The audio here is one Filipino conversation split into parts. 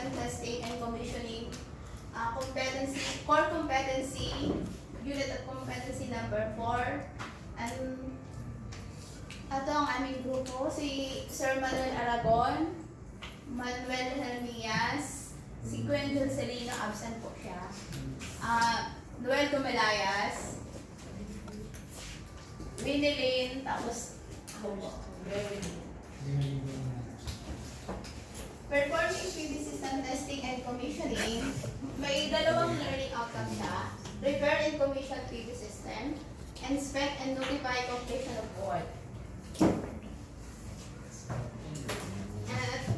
system testing and commissioning, core competency, unit of competency number 4. And ito ang aming grupo, si Sir Manuel Aragon, Manuel Hermias, si Gwen Jocelino, absent po siya, Noel Dumalayas, Winilyn, tapos ako po, performing PV system testing and commissioning, may dalawang learning outcome siya. Prepare and commission PV system, inspect and notify completion of work.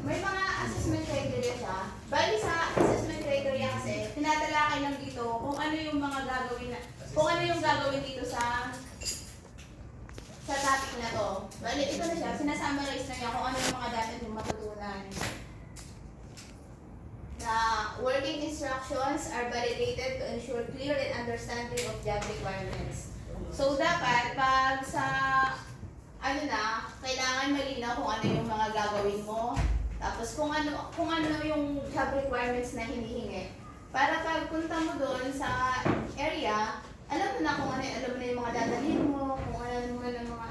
May mga assessment criteria siya. Bali sa assessment criteria kasi, tinatalakay lang dito kung ano yung mga gagawin dito sa topic na to. Bali, ito na siya, sinasummarize na niya kung ano yung mga dapat yung matutunan. The working instructions are validated to ensure clear and understanding of job requirements. So, dapat, pag sa, kailangan malinaw kung ano yung mga gagawin mo. Tapos, kung ano yung job requirements na hinihingi. Para pag punta mo doon sa area, alam mo na kung ano, alam mo na yung mga dadalhin mo, kung ano mo na mga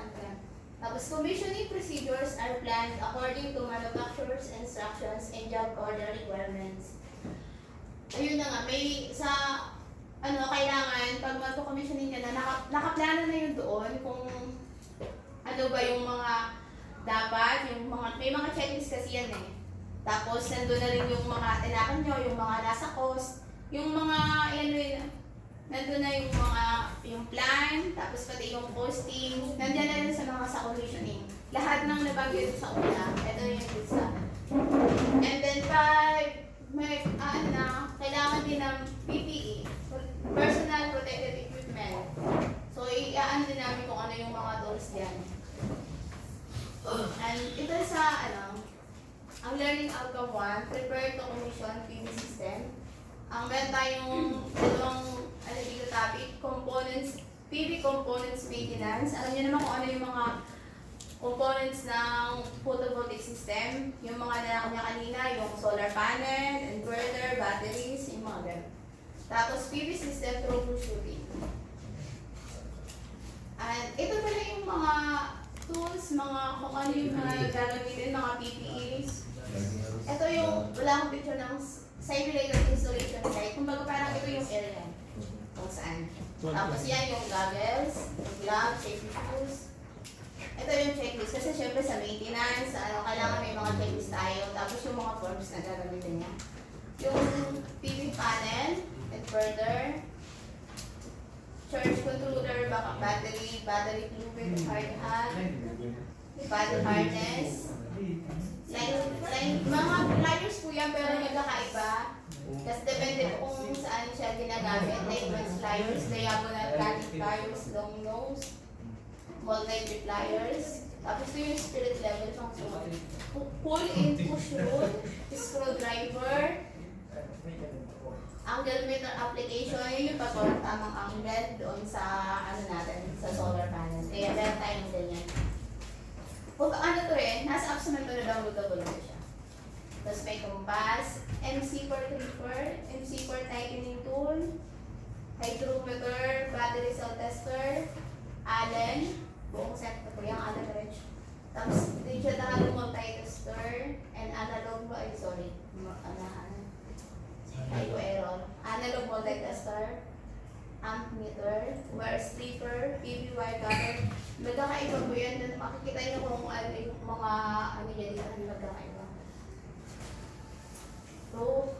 Tapos, commissioning procedures are planned according to manufacturer's instructions and job order requirements. Ayun na nga, may kailangan, pag mag-commissioning ka na, nakaplano na yun doon kung ano ba yung mga dapat, may mga checklist kasi yan eh. Tapos, nandun na rin yung mga tinakan nyo, yung mga nasa cost, yung mga, nandun na yung plan, tapos pati yung posting, nandiyan na rin sa mga sa commissioning. Lahat ng nabanggit sa una, ito yung lista. And then kailangan din ng PPE, personal protective equipment. So, i-aan din namin kung ano yung mga tools diyan. And ito ang learning outcome 1, prepare to commission PV system. Ang meron tayong dalawang dito topic, PV components maintenance. Alam niyo naman kung ano yung mga components ng photovoltaic system. Yung mga nalakon niya kanina, yung solar panel, inverter, batteries, yung mga ganun. Tapos PV system troubleshooting. And ito pala yung mga tools, kung ano yung mga gagamitin, mga PPEs. Ito yung, wala akong picture ng simulator installation site. Kumbaga parang ito yung area kung saan. Tapos yan yung goggles, yung gloves, safety shoes. Ito yung checklist. Kasi syempre sa maintenance, kailangan may mga checklist tayo. Tapos yung mga forms na gagamitin niya. Yung PV panel, inverter, charge controller, backup battery fluid, hard hat, battery harness. Mga pliers po yan pero nagkakaiba. Kasi depende po kung saan siya ginagamit. Layman's pliers, diagonal cutting pliers, long nose, multi pliers. Tapos ito yung spirit level function. Pull in, push roll, screwdriver, angle meter application, yun yung pagkaroon tamang angle doon sa sa solar panel. Kaya meron tayong ganyan. Nasa apps naman ito na downloadable na siya. Tapos may compass, MC4 clipper, MC4 tightening tool, hydrometer, battery cell tester, Allen, buong set na po yung Allen wrench. Tapos digital multi-tester, and analog analog multi-tester, ammeter, wire stripper, PV wire cutter. Magkakaiba po yan. Makikita niyo kung ano yung mga dito na magkakaiba. So,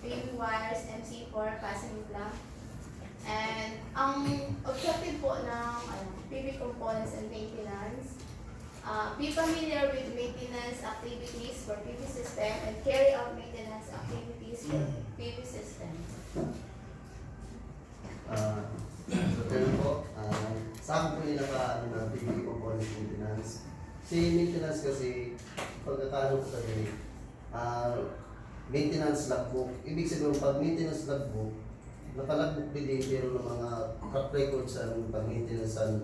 PV wires, MC4, fastening clamp. And ang objective po ng PV components and maintenance, be familiar with maintenance activities for PV system and carry out maintenance activities for PV system. Sa akin po yung ng PV component maintenance. Si maintenance kasi, pagkakano ko kasi, maintenance logbook. Ibig sabihin, pag maintenance logbook, nakalagbook din pero ng mga track records ang pag-maintenance ng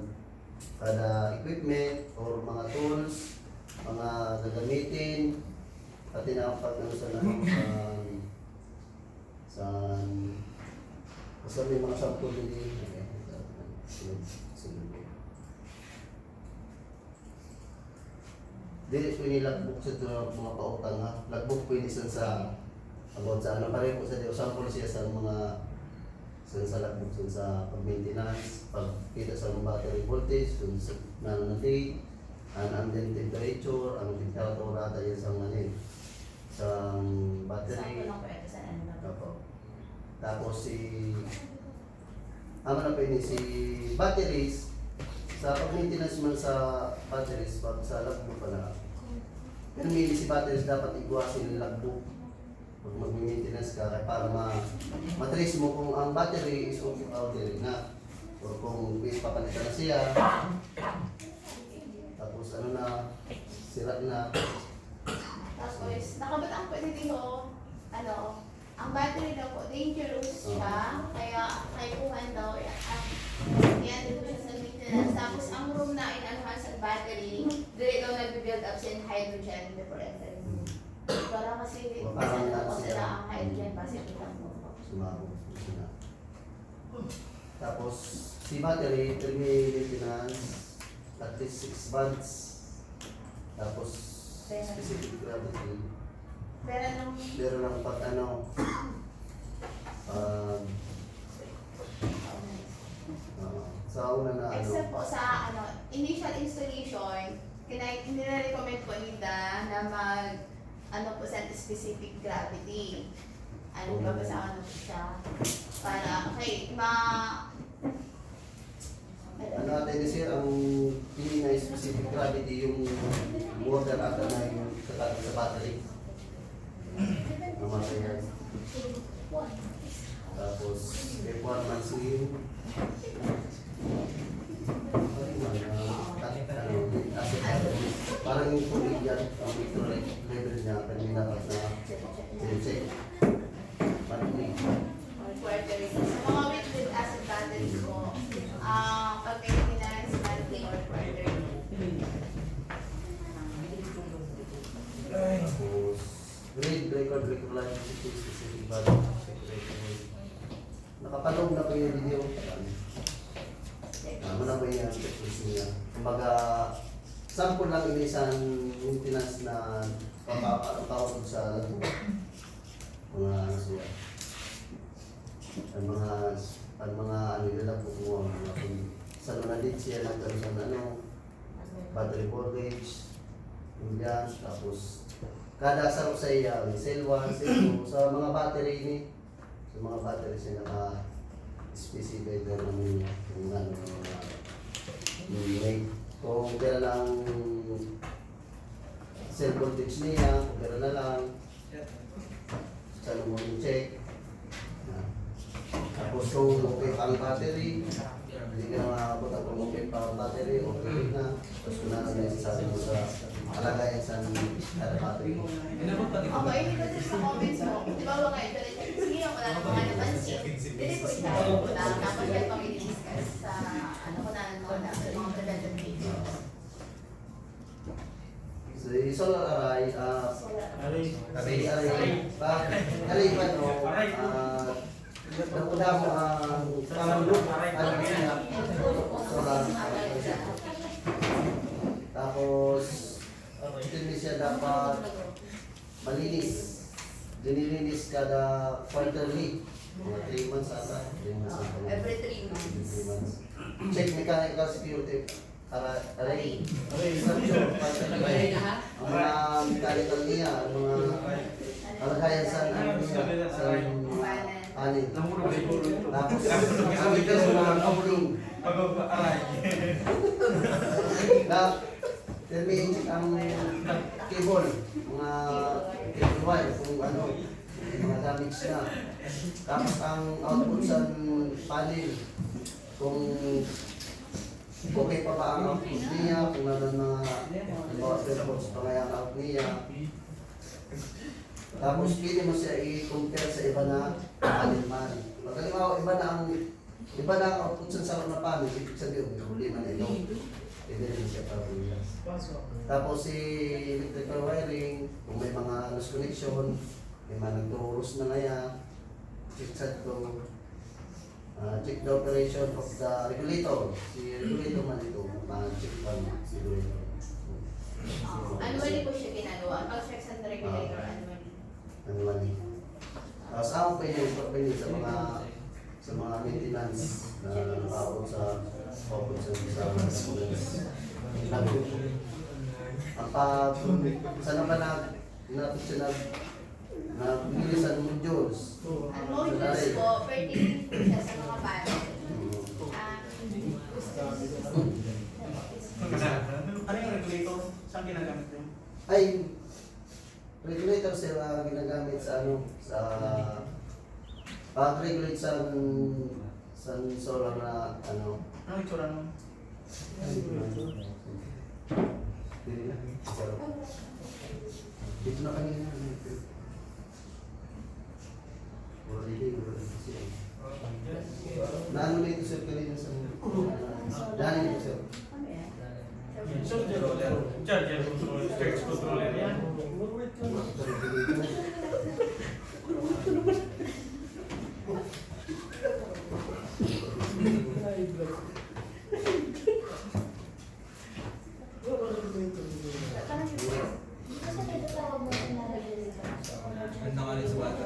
kada equipment or mga tools, mga gagamitin, pati na pag Sa may mga sample din. Dili ko nilagbok sa ito mga pautang ha. Lagbok po inisan sa about sa ano pareho po sa diyo. Sample siya sa mga sa lagbok sa pag-maintenance, pagkita sa mga battery voltage, kung sa nananatid, ang ambient temperature, ang temperatura tayo sa manin sa battery. Sample lang po ito sa ano na. Opo. Tapos si na pwede si batteries sa pag-maintenance man sa batteries pag sa logbook pala. Pero may si batteries dapat iguasin yung logbook pag mag-maintenance ka kaya para matrace mo kung ang battery is okay na o kung papalitan na siya tapos ano na sira na. Tapos, nakabataan po dito, ano, ang battery daw po, dangerous siya, kaya kaipuhan daw, yan din po siya sa maintenance. Tapos, ang room na inanuhan sa battery, dire daw nag-build up siya in hydrogen before entering. Para kasi, Parang po siya. sila ang hydrogen positive lang po. Sumako na. Tapos si battery maintenance at least 6 months. Tapos specific gravity. Pero nung, Pero lang pag ano sa una na ano except po sa ano, initial installation, nire-recommend po nila na ano po sa specific gravity. Ano ba sa ano po siya? Para, okay, ano natin sir, ang pili na specific gravity yung water ata na yung katabi sa battery. Namatay yan. Tapos, requirements yun. Parang yung tubig yan, ang electrolyte level niya, kanina at na check. Monthly. quarterly. Sa mga with acid batteries po, pag-maintenance, monthly or quarterly. Tapos, grade record electrolyte specific value. Nakapalog na po yung video. Ano na po yung checklist niya. Kumbaga, sample lang yung isang maintenance na papapatawag sa mga ano siya. Ang mga ano nila po kung mga sa lunadit siya nagkaroon sa ano, battery voltage, yung dyan, tapos kada saro sa iya, may cell 1, cell 2, sa mga battery ni, sa mga battery siya naka-specify na naman yung ano, yung rate. Kung pera lang cell voltage niya, kung pera na lang, sa mo yung check. Tapos kung okay pa ang battery, hindi ka na makakabot ang kung okay pa ang battery, okay na. Tapos kung nasa na isasabi mo sa kalagayan sa kada battery. Okay, hindi kasi sa comments mo, di ba mga ito rin, sige ako na ng mga napansin. Hindi ko isa ko na dapat yan pang i-discuss sa ano ko na ng mga preventive videos. So, yung solar array, aray ba no, nauna mo ang pangalog, ano niya, solar array. Tapos, hindi siya dapat malinis. Dinilinis kada quarterly. Mga 3 months ata. 3 months ata. Every 3 months. 3 months. Check mechanical security. Array. Structure. Ang mga mechanical niya, ang mga kalagayan sa ano niya, sa panel. Tapos, ang ito sa mga coupling. Na, terminating ang cable, mga cable wire, kung ano, mga damage na. Tapos ang output sa panel, kung okay pa ba ang output niya, kung ano na mga reports pa nga ang out niya. Tapos pili mo siya i-compare sa iba na panel man. Pag halimbawa, iba na ang output sa sarap na panel, ibig sabihin, huli man ito. Pwede rin siya para bulas. Tapos si electrical wiring, kung may mga loose connection, may mga nagturos na nga yan, check to. check the operation of the regulator. Si regulator man ito, check pa si regulator. Annually po siya ginagawa. Pag-checks and regulator annually. Ano man eh. Tapos ako pa yun sa mga maintenance na nakapot sa ang pag sana ba natin siya nabilisan ng modules. Ang modules po, pertinent po siya sa mga bata. Ano yung regulator? Saan ginagamit yun? Ay, regulator sila ginagamit sa pag-regulate sa solar na Ano yung itsura nun? Dito na kanina. Naano na ito sir kanina sa dahil ito sir. Charger control, stage controller yan. Ganda ka rin sa bata.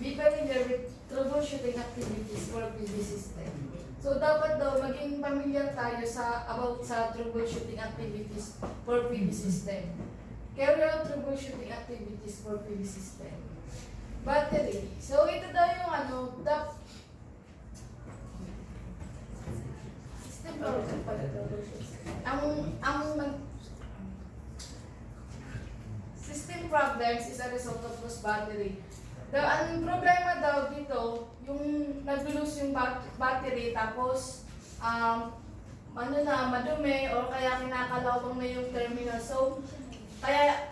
Be familiar with troubleshooting activities for PV system. So dapat daw maging familiar tayo sa about sa troubleshooting activities for PV system. carry out troubleshooting activities for PV system. Battery. So ito daw yung system problem pala troubleshoot. System problems is a result of lost battery. Ang problema daw dito, yung nag-lose yung battery tapos madumi or kaya kinakalawang na yung terminal. So, kaya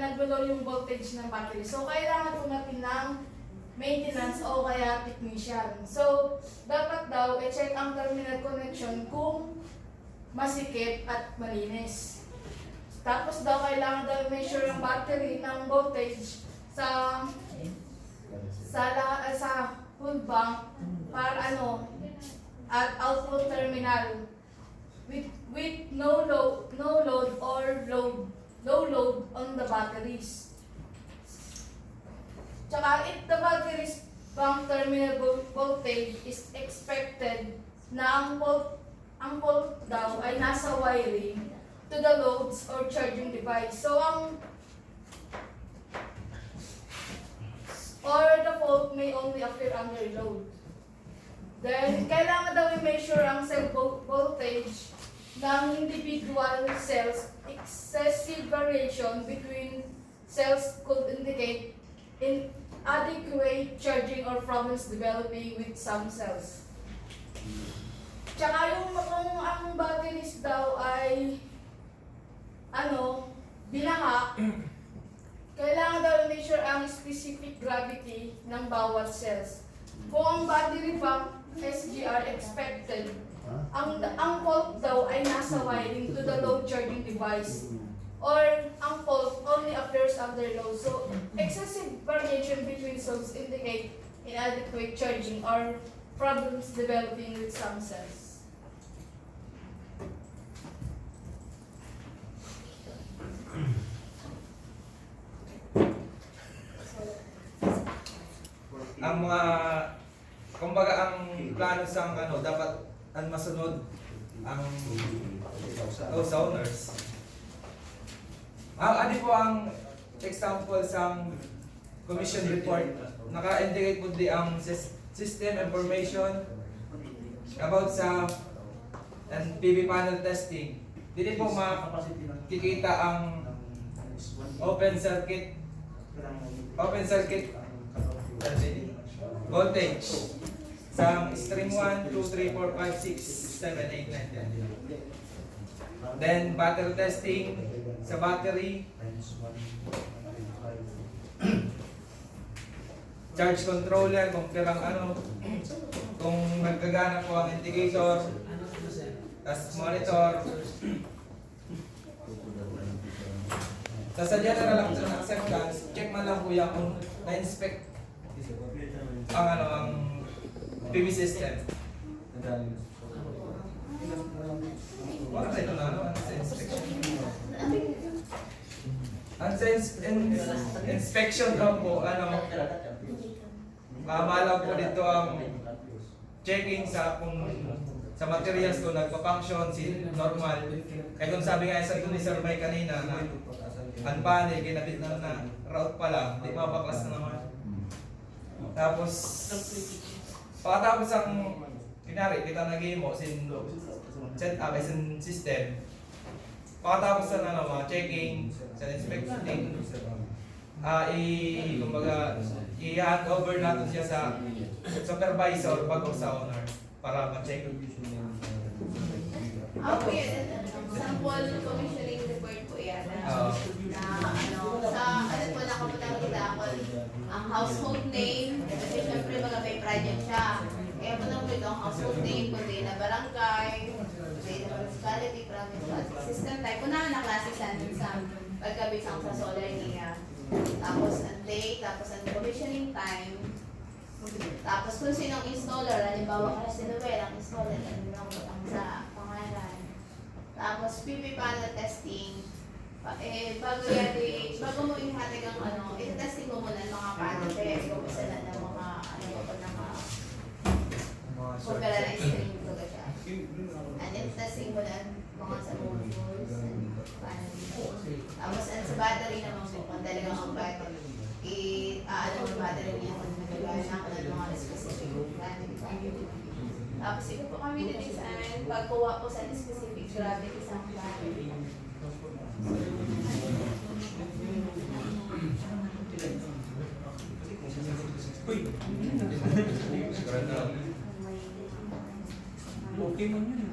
nag-low yung voltage ng battery. So, kailangan po natin ng maintenance o kaya technician. So, dapat daw i-check ang terminal connection kung masikip at malinis. Tapos daw kailangan daw measure yung battery ng voltage sa full bank para at output terminal with no load or low load on the batteries. Tsaka if the batteries bank terminal voltage is expected na ang fault daw ay nasa wiring to the loads or charging device. So the fault may only appear under load. Then, kailangan daw i-measure ang cell voltage ng individual cells. Excessive variation between cells could indicate inadequate charging or problems developing with some cells. Tsaka kung ang batteries daw ay binaha, kailangan daw i-measure ang specific gravity ng bawat cells. Kung ang battery bank SGR expected, ang fault daw ay nasa wiring to the load charging device, or ang fault only appears under load. So, excessive variation between cells indicate inadequate charging or problems developing with some cells. Ang mga, kumbaga ang plano sa dapat ang masunod ang owners. Ano po ang example sa commission report? Naka-indicate po di ang system information about sa PV panel testing. Dito po makikita ang open circuit voltage sa stream 1, 2, 3, 4, 5, 6, 7, 8, 9, 10. Then battery testing sa battery, charge controller kung kung nagkagana po ang indicator, tas monitor. Sa general acceptance, check man lang po yan kung na-inspect ang PV system. Wala sa ito ang sa inspection. Ang sa inspection daw po, malam po dito ang checking sa materials kung nagpa-function, normal. Kaya kung sabi nga sa ito ni Sir May kanina na unpanel, kinabit na route pa lang, di mapaklas na naman. Tapos, pagkatapos ang kinari, kita nag-mo, set up as in system. Pagkatapos na checking, sa inspecting, i-hand over natin siya sa supervisor bago sa owner para ma-check. Sample commissioning report po yan. Nakapunta kita ako ang household name, kasi syempre may project siya. Kaya po lang po ito ang household name, kundi na barangay, kundi na municipality, province, system type. Kunahan na klase sa pagkabisang sa solar niya. Tapos ang date, tapos ang commissioning time, tapos kung sinong installer, halimbawa kasi Noel, ang installer, ang sa pangalan. Tapos PV panel testing, bago mo ihatag ang i-testing mo muna ng mga panel, kaya ikaw mo sila ng mga, opera na string ko siya. And then testing ko lang mga sa motors and tapos and sa battery naman po, kung talagang ang battery, ano ang battery niya kung nagagana ko ng mga specific battery. Tapos ito po kami didesign pagkuha po sa specific gravity sa battery. Okay man yun.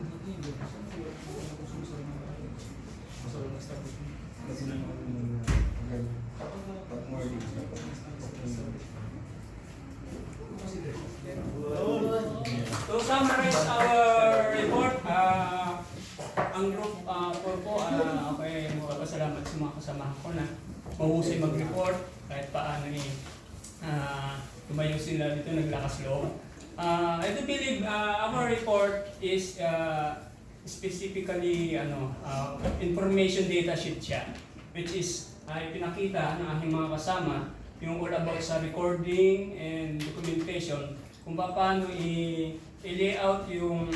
To summarize our report, ang group 4 po, ako ay magpapasalamat sa mga kasama ko na mahusay mag-report kahit paano tumayo sila dito, naglakas loob. I do believe our report is specifically information data sheet siya, which is ay pinakita ng aking mga kasama yung all about sa recording and documentation kung paano i-layout yung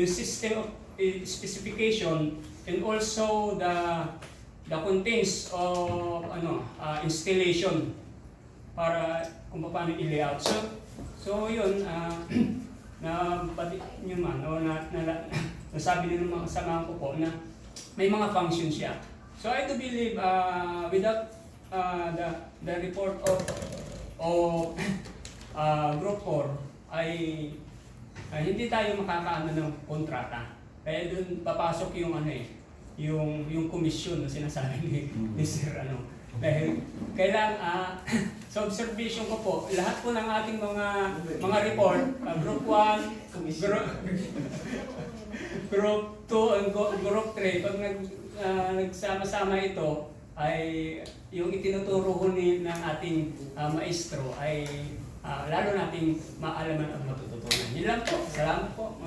system of specification and also the contents of installation para kung paano i-layout. So yun, na pati nyo man, o nasabi din ng mga kasama ko po na may mga function siya. So I do believe without the report of Group 4 ay hindi tayo makakaano ng kontrata. Kaya doon papasok yung yung komisyon na sinasabi ni Sir Dahil kailangan sa observation ko po, lahat po ng ating mga report, Group 1, Group 2, and Group 3, pag nagsama-sama ito, ay yung itinuturo ko ng ating maestro ay lalo nating maalaman at matututunan. Yun lang po. Salamat po.